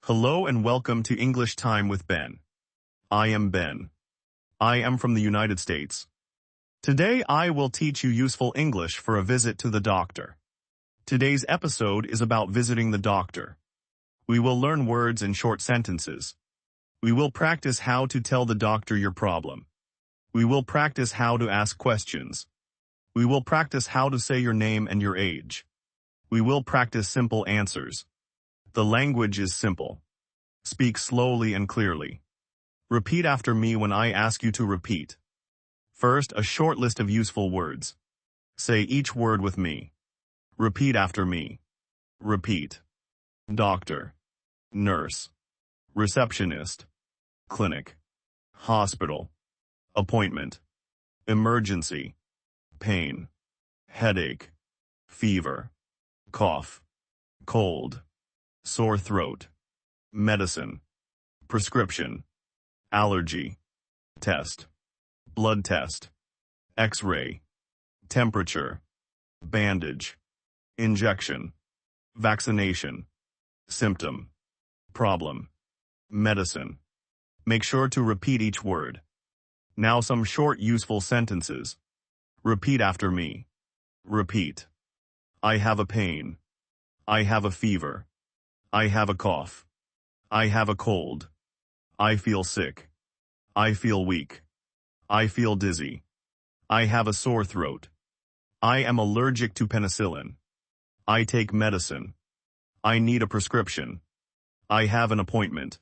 Hello and welcome to English Time with Ben. I am Ben. I am from the United States. Today I will teach you useful English for a visit to the doctor. Today's episode is about visiting the doctor. We will learn words and short sentences. We will practice how to tell the doctor your problem. We will practice how to ask questions. We will practice how to say your name and your age. We will practice simple answers. The language is simple. Speak slowly and clearly. Repeat after me when I ask you to repeat. First, a short list of useful words. Say each word with me. Repeat after me. Repeat. Doctor. Nurse. Receptionist. Clinic. Hospital. Appointment. Emergency. Pain. Headache. Fever. Cough. Cold. Sore throat. Medicine. Prescription. Allergy. Test. Blood test. X-ray. Temperature. Bandage. Injection. Vaccination. Symptom. Problem. Medicine. Make sure to repeat each word. Now some short useful sentences. Repeat after me. Repeat. I have a pain. I have a fever. I have a cough. I have a cold. I feel sick. I feel weak. I feel dizzy. I have a sore throat. I am allergic to penicillin. I take medicine. I need a prescription. I have an appointment.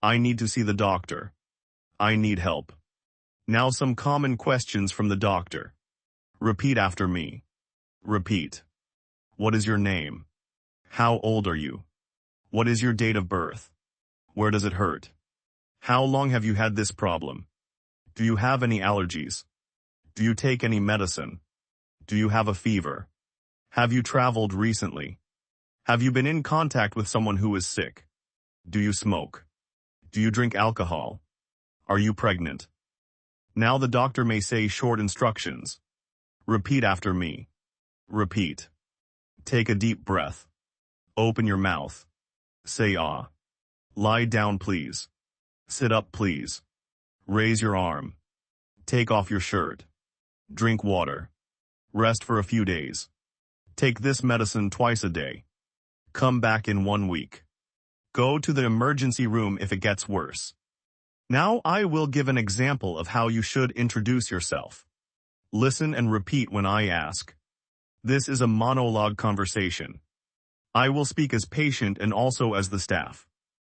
I need to see the doctor. I need help. Now some common questions from the doctor. Repeat after me. Repeat. What is your name? How old are you? What is your date of birth? Where does it hurt? How long have you had this problem? Do you have any allergies? Do you take any medicine? Do you have a fever? Have you traveled recently? Have you been in contact with someone who is sick? Do you smoke? Do you drink alcohol? Are you pregnant? Now the doctor may say short instructions. Repeat after me. Repeat. Take a deep breath. Open your mouth. Say ah. Lie down please. Sit up please. Raise your arm. Take off your shirt. Drink water. Rest for a few days. Take this medicine twice a day. Come back in 1 week. Go to the emergency room if it gets worse. Now I will give an example of how you should introduce yourself. Listen and repeat when I ask. This is a monologue conversation. I will speak as patient and also as the staff.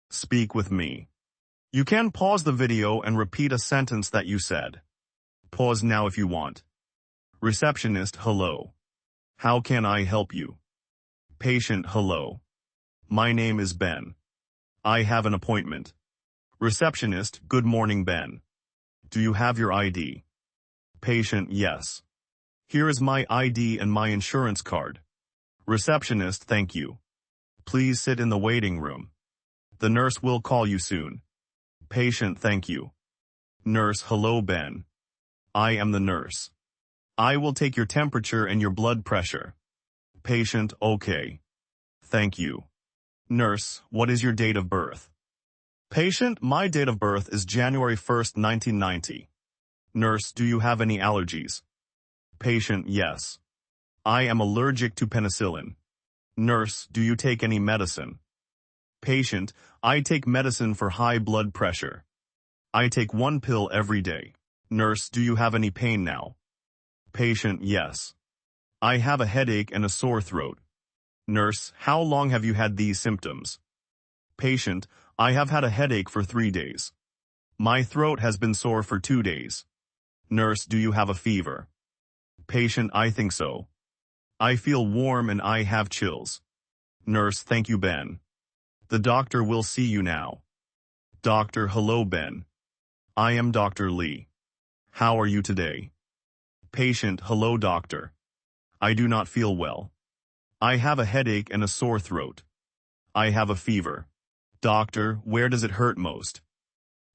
Speak with me. You can pause the video and repeat a sentence that you said. Pause now if you want. Receptionist, hello. How can I help you? Patient, hello. My name is Ben. I have an appointment. Receptionist, good morning, Ben. Do you have your ID? Patient, yes. Here is my ID and my insurance card. Receptionist, thank you. Please sit in the waiting room. The nurse will call you soon. Patient, thank you. Nurse, hello, Ben. I am the nurse. I will take your temperature and your blood pressure. Patient, okay. Thank you. Nurse, what is your date of birth? Patient, my date of birth is January 1st, 1990. Nurse, do you have any allergies? Patient, yes. I am allergic to penicillin. Nurse, do you take any medicine? Patient, I take medicine for high blood pressure. I take 1 pill every day. Nurse, do you have any pain now? Patient, yes. I have a headache and a sore throat. Nurse, how long have you had these symptoms? Patient, I have had a headache for 3 days. My throat has been sore for 2 days. Nurse, do you have a fever? Patient, I think so. I feel warm and I have chills. Nurse, thank you, Ben. The doctor will see you now. Doctor, hello, Ben. I am Dr. Lee. How are you today? Patient, hello, doctor. I do not feel well. I have a headache and a sore throat. I have a fever. Doctor, where does it hurt most?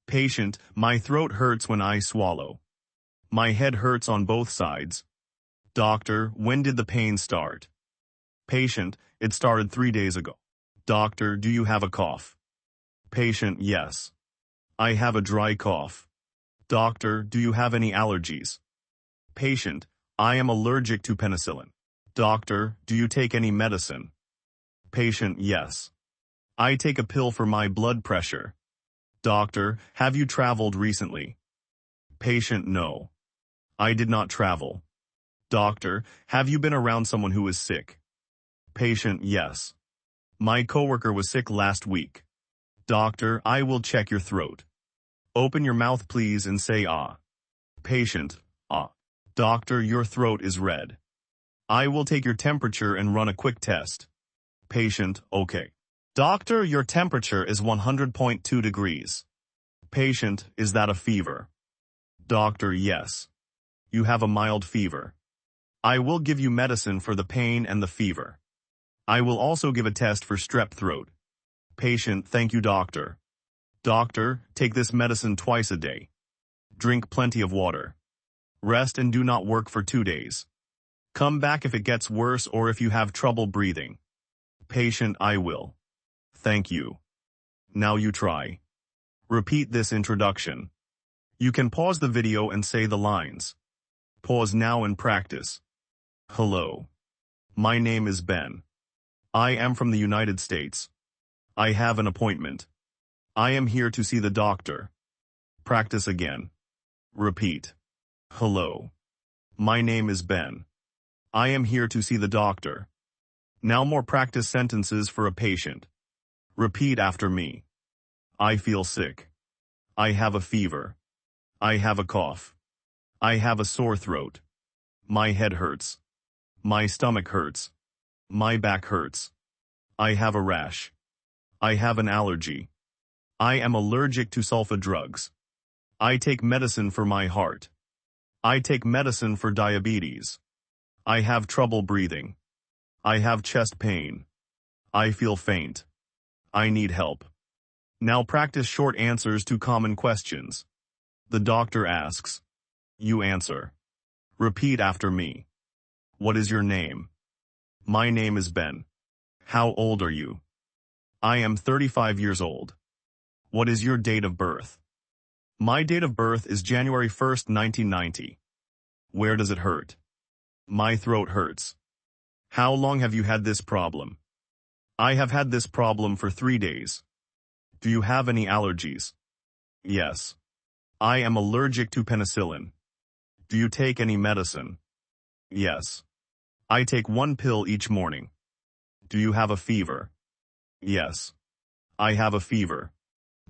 Patient, my throat hurts when I swallow. My head hurts on both sides. Doctor, when did the pain start? Patient, it started 3 days ago. Doctor, do you have a cough? Patient, yes. I have a dry cough. Doctor, do you have any allergies? Patient, I am allergic to penicillin. Doctor, do you take any medicine? Patient, yes. I take a pill for my blood pressure. Doctor, have you traveled recently? Patient, no. I did not travel. Doctor, have you been around someone who is sick? Patient, yes. My coworker was sick last week. Doctor, I will check your throat. Open your mouth please and say ah. Patient, ah. Doctor, your throat is red. I will take your temperature and run a quick test. Patient, okay. Doctor, your temperature is 100.2 degrees. Patient, is that a fever? Doctor, yes. You have a mild fever. I will give you medicine for the pain and the fever. I will also give a test for strep throat. Patient, thank you doctor. Doctor, take this medicine twice a day. Drink plenty of water. Rest and do not work for 2 days. Come back if it gets worse or if you have trouble breathing. Patient, I will. Thank you. Now you try. Repeat this introduction. You can pause the video and say the lines. Pause now and practice. Hello. My name is Ben. I am from the United States. I have an appointment. I am here to see the doctor. Practice again. Repeat. Hello. My name is Ben. I am here to see the doctor. Now more practice sentences for a patient. Repeat after me. I feel sick. I have a fever. I have a cough. I have a sore throat. My head hurts. My stomach hurts. My back hurts. I have a rash. I have an allergy. I am allergic to sulfa drugs. I take medicine for my heart. I take medicine for diabetes. I have trouble breathing. I have chest pain. I feel faint. I need help. Now practice short answers to common questions. The doctor asks. You answer. Repeat after me. What is your name? My name is Ben. How old are you? I am 35 years old. What is your date of birth? My date of birth is January 1st, 1990. Where does it hurt? My throat hurts. How long have you had this problem? I have had this problem for 3 days. Do you have any allergies? Yes. I am allergic to penicillin. Do you take any medicine? Yes. I take 1 pill each morning. Do you have a fever? Yes. I have a fever.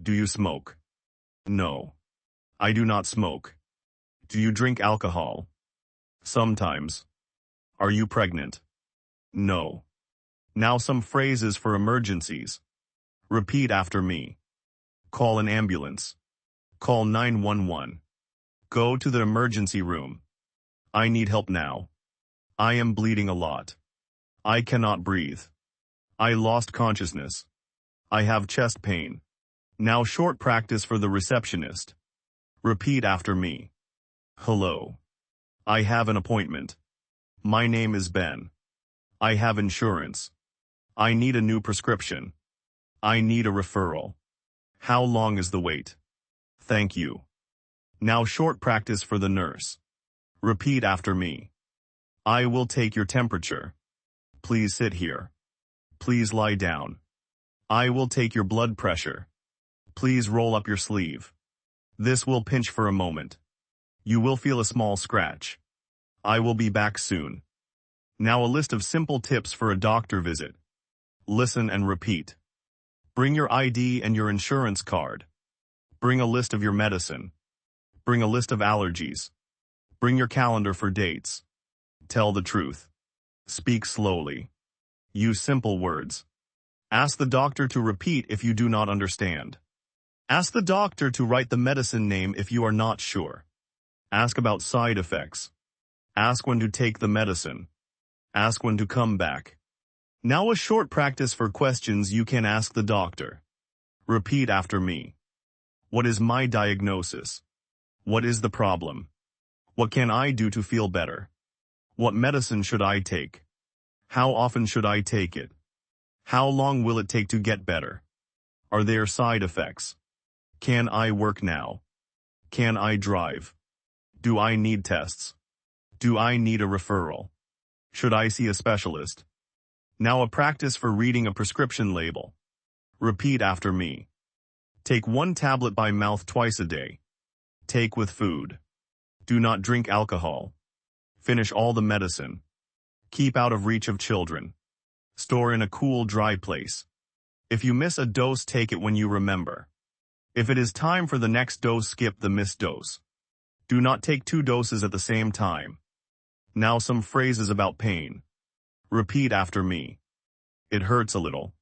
Do you smoke? No. I do not smoke. Do you drink alcohol? Sometimes. Are you pregnant? No. Now some phrases for emergencies. Repeat after me. Call an ambulance. Call 911. Go to the emergency room. I need help now. I am bleeding a lot. I cannot breathe. I lost consciousness. I have chest pain. Now short practice for the receptionist. Repeat after me. Hello. I have an appointment. My name is Ben. I have insurance. I need a new prescription. I need a referral. How long is the wait? Thank you. Now short practice for the nurse. Repeat after me. I will take your temperature. Please sit here. Please lie down. I will take your blood pressure. Please roll up your sleeve. This will pinch for a moment. You will feel a small scratch. I will be back soon. Now a list of simple tips for a doctor visit. Listen and repeat. Bring your ID and your insurance card. Bring a list of your medicine. Bring a list of allergies. Bring your calendar for dates. Tell the truth. Speak slowly. Use simple words. Ask the doctor to repeat if you do not understand. Ask the doctor to write the medicine name if you are not sure. Ask about side effects. Ask when to take the medicine. Ask when to come back. Now a short practice for questions you can ask the doctor. Repeat after me. What is my diagnosis? What is the problem? What can I do to feel better? What medicine should I take? How often should I take it? How long will it take to get better? Are there side effects? Can I work now? Can I drive? Do I need tests? Do I need a referral? Should I see a specialist? Now a practice for reading a prescription label. Repeat after me. Take 1 tablet by mouth twice a day. Take with food. Do not drink alcohol. Finish all the medicine. Keep out of reach of children. Store in a cool, dry place. If you miss a dose, take it when you remember. If it is time for the next dose, skip the missed dose. Do not take 2 doses at the same time. Now some phrases about pain. Repeat after me. It hurts a little.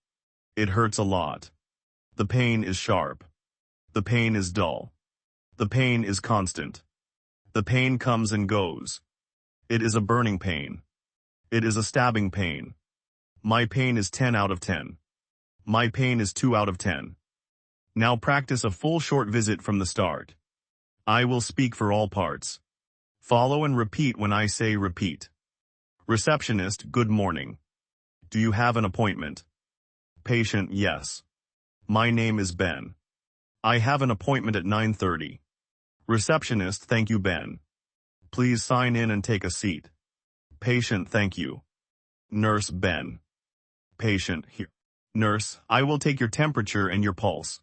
It hurts a lot. The pain is sharp. The pain is dull. The pain is constant. The pain comes and goes. It is a burning pain. It is a stabbing pain. My pain is 10 out of 10. My pain is 2 out of 10. Now practice a full short visit from the start. I will speak for all parts. Follow and repeat when I say repeat. Receptionist, good morning. Do you have an appointment? Patient, yes. My name is Ben. I have an appointment at 9:30. Receptionist, thank you, Ben. Please sign in and take a seat. Patient, thank you. Nurse, Ben. Patient, here. Nurse, I will take your temperature and your pulse.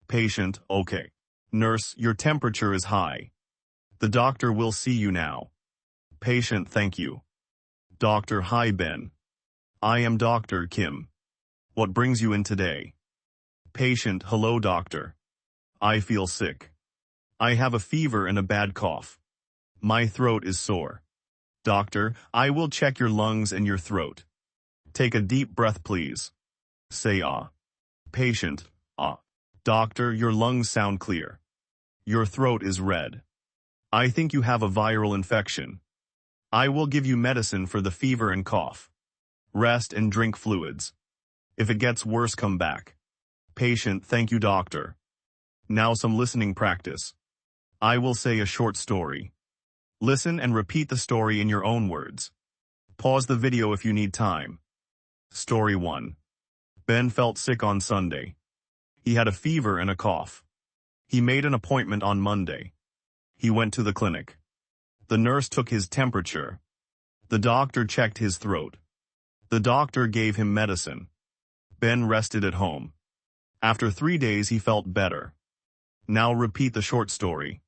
Patient, okay. Nurse, your temperature is high. The doctor will see you now. Patient, thank you. Doctor, hi, Ben. I am Dr. Kim. What brings you in today? Patient, hello, doctor. I feel sick. I have a fever and a bad cough. My throat is sore. Doctor, I will check your lungs and your throat. Take a deep breath, please. Say ah. Patient, ah. Doctor, your lungs sound clear. Your throat is red. I think you have a viral infection. I will give you medicine for the fever and cough. Rest and drink fluids. If it gets worse, come back. Patient, thank you, doctor. Now some listening practice. I will say a short story. Listen and repeat the story in your own words. Pause the video if you need time. Story 1. Ben felt sick on Sunday. He had a fever and a cough. He made an appointment on Monday. He went to the clinic. The nurse took his temperature. The doctor checked his throat. The doctor gave him medicine. Ben rested at home. After 3 days he felt better. Now repeat the short story.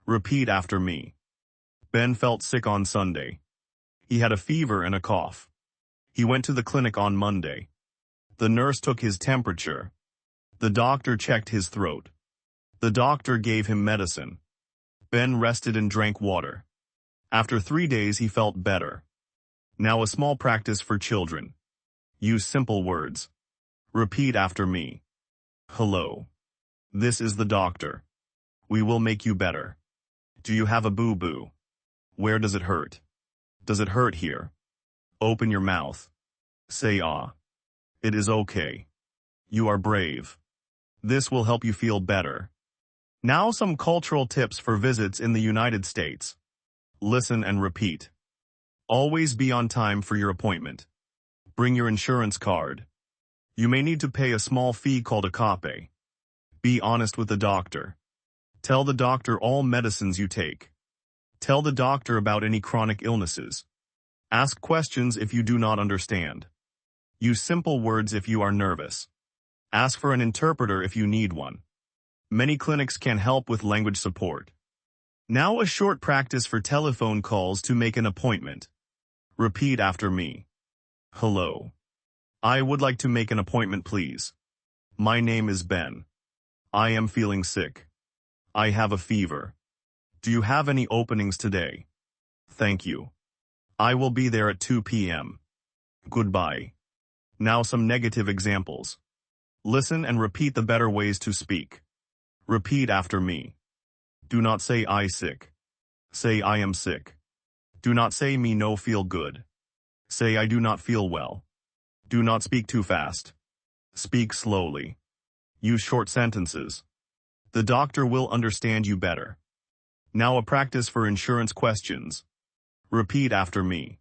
Repeat after me. Ben felt sick on Sunday. He had a fever and a cough. He went to the clinic on Monday. The nurse took his temperature. The doctor checked his throat. The doctor gave him medicine. Ben rested and drank water. After 3 days he felt better. Now a small practice for children. Use simple words. Repeat after me. Hello. This is the doctor. We will make you better. Do you have a boo-boo? Where does it hurt? Does it hurt here? Open your mouth. Say ah. It is okay. You are brave. This will help you feel better. Now some cultural tips for visits in the United States. Listen and repeat. Always be on time for your appointment. Bring your insurance card. You may need to pay a small fee called a copay. Be honest with the doctor. Tell the doctor all medicines you take. Tell the doctor about any chronic illnesses. Ask questions if you do not understand. Use simple words if you are nervous. Ask for an interpreter if you need one. Many clinics can help with language support. Now a short practice for telephone calls to make an appointment. Repeat after me. Hello. I would like to make an appointment, please. My name is Ben. I am feeling sick. I have a fever. Do you have any openings today? Thank you. I will be there at 2 p.m. Goodbye. Now some negative examples. Listen and repeat the better ways to speak. Repeat after me. Do not say I sick. Say I am sick. Do not say me no feel good. Say I do not feel well. Do not speak too fast. Speak slowly. Use short sentences. The doctor will understand you better. Now a practice for insurance questions. Repeat after me.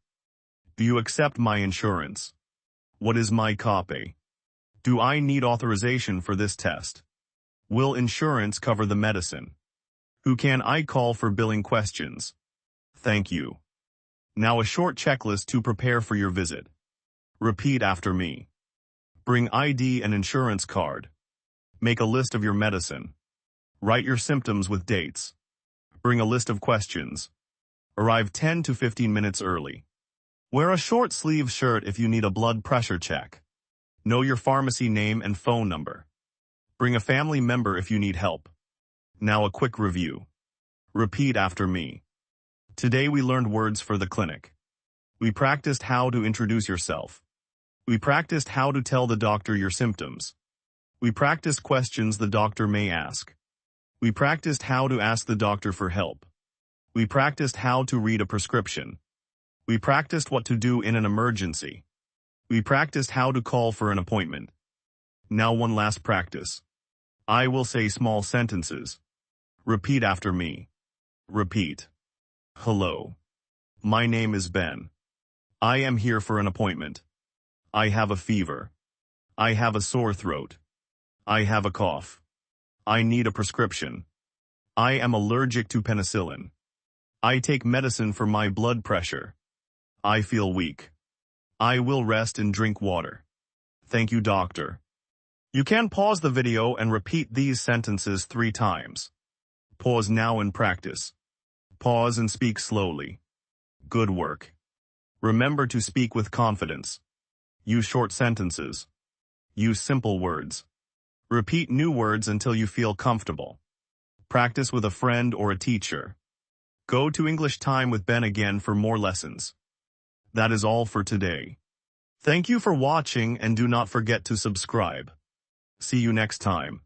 Do you accept my insurance? What is my copay? Do I need authorization for this test? Will insurance cover the medicine? Who can I call for billing questions? Thank you. Now a short checklist to prepare for your visit. Repeat after me. Bring ID and insurance card. Make a list of your medicine. Write your symptoms with dates. Bring a list of questions. Arrive 10 to 15 minutes early. Wear a short sleeve shirt if you need a blood pressure check. Know your pharmacy name and phone number. Bring a family member if you need help. Now a quick review. Repeat after me. Today we learned words for the clinic. We practiced how to introduce yourself. We practiced how to tell the doctor your symptoms. We practiced questions the doctor may ask. We practiced how to ask the doctor for help. We practiced how to read a prescription. We practiced what to do in an emergency. We practiced how to call for an appointment. Now one last practice. I will say small sentences. Repeat after me. Repeat. Hello. My name is Ben. I am here for an appointment. I have a fever. I have a sore throat. I have a cough. I need a prescription. I am allergic to penicillin. I take medicine for my blood pressure. I feel weak. I will rest and drink water. Thank you, doctor. You can pause the video and repeat these sentences 3 times. Pause now and practice. Pause and speak slowly. Good work. Remember to speak with confidence. Use short sentences. Use simple words. Repeat new words until you feel comfortable. Practice with a friend or a teacher. Go to English Time with Ben again for more lessons. That is all for today. Thank you for watching and do not forget to subscribe. See you next time.